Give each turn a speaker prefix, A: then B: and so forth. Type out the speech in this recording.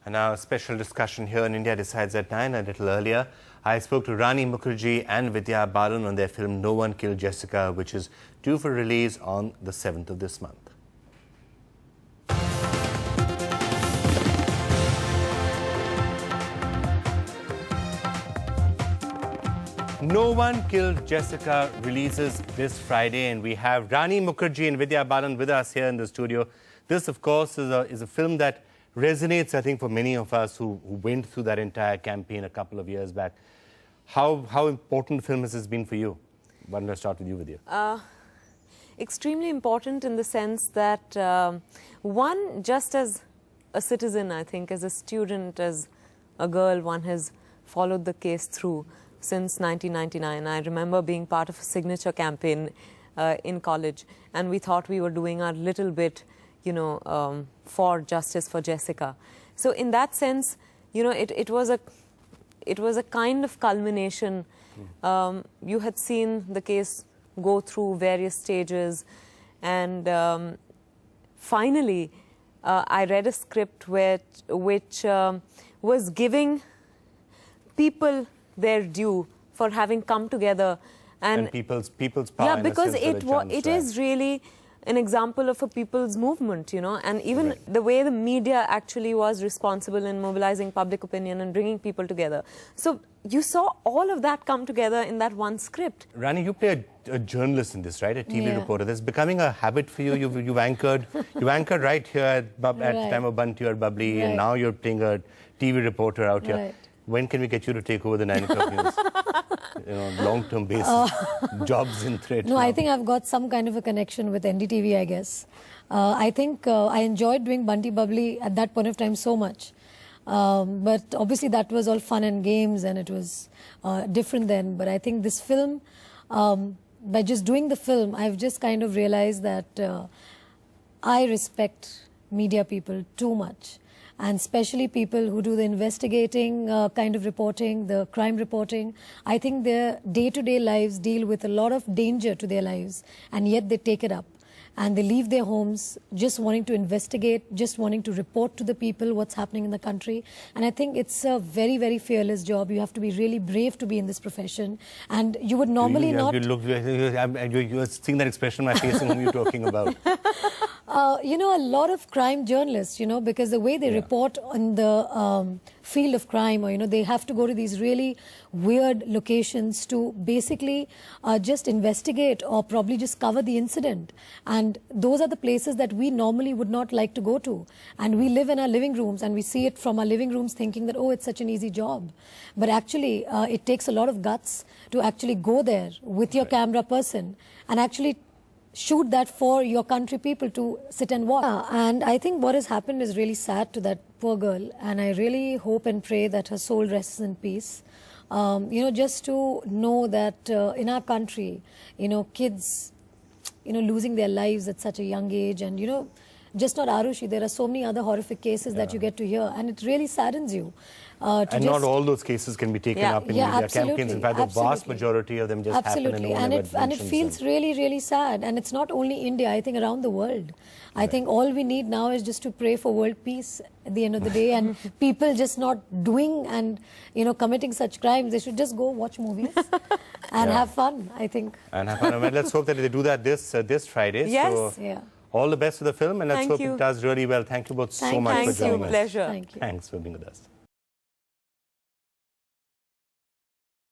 A: And now a special discussion here in India Decides at 9. A little earlier, I spoke to Rani, Mukerji and Vidya Balan on their film No One Killed Jessica, which is due for release on the 7th of this month. No One Killed Jessica releases this Friday, and we have Rani, Mukerji and Vidya Balan with us here in the studio. This, of course, is a film that resonates, I think, for many of us who went through that entire campaign a couple of years back. How important film has this been for you? Why don't I start with you, Vidya?
B: Extremely important in the sense that, one, just as a citizen, I think, as a student, as a girl, one has followed the case through since 1999. I remember being part of a signature campaign in college, and we thought we were doing our little bit, you know, for justice for Jessica. So in that sense, you know, it was a kind of culmination. You had seen the case go through various stages, and finally, I read a script which was giving people their due for having come together,
A: and people's power.
B: Yeah, because it is really an example of a people's movement, you know, and even the way the media actually was responsible in mobilizing public opinion and bringing people together. So you saw all of that come together in that one script.
A: Rani, you play a journalist in this, right? A TV reporter. This is becoming a habit for you. You've anchored right here at the time of Bunty or Bubbly, and now you're playing a TV reporter out here. When can we get you to take over the 9 o'clock news? You know, long-term basis, jobs in threat.
C: No, I think I've got some kind of a connection with NDTV, I guess. I think I enjoyed doing Bunty Bubbly at that point of time so much. But obviously that was all fun and games, and it was different then. But I think this film, by just doing the film, I've just kind of realized that I respect media people too much. And especially people who do the investigating kind of reporting, the crime reporting. I think their day-to-day lives deal with a lot of danger to their lives, and yet they take it up. And they leave their homes just wanting to investigate, just wanting to report to the people what's happening in the country. And I think it's a very, very fearless job. You have to be really brave to be in this profession. And you would normally not...
A: You're seeing that expression on my face, and who you're talking about.
C: You know, a lot of crime journalists, you know, because the way they report on the field of crime, or, you know, they have to go to these really weird locations to basically just investigate or probably just cover the incident. And those are the places that we normally would not like to go to. And we live in our living rooms, and we see it from our living rooms thinking that, oh, it's such an easy job. But actually, it takes a lot of guts to actually go there with your camera person and actually shoot that for your country people to sit and watch. And I think what has happened is really sad to that poor girl, and I really hope and pray that her soul rests in peace. You know, just to know that in our country, you know, kids, you know, losing their lives at such a young age, and, you know, just not Aarushi, there are so many other horrific cases that you get to hear, and it really saddens you.
A: And not all those cases can be taken up in media campaigns. In fact, the vast majority of them just happen and no one ever mentions them.
C: And it feels really, really sad. And it's not only India, I think around the world. I think all we need now is just to pray for world peace at the end of the day, and people just not doing and, you know, committing such crimes. They should just go watch movies and have fun, I think.
A: And have fun. Well, let's hope that they do that this Friday.
B: Yes.
A: So, all the best for the film, and let's hope it does really well. Thank you both so much for joining us.
B: Pleasure.
C: Thank you.
A: Thanks for being with us.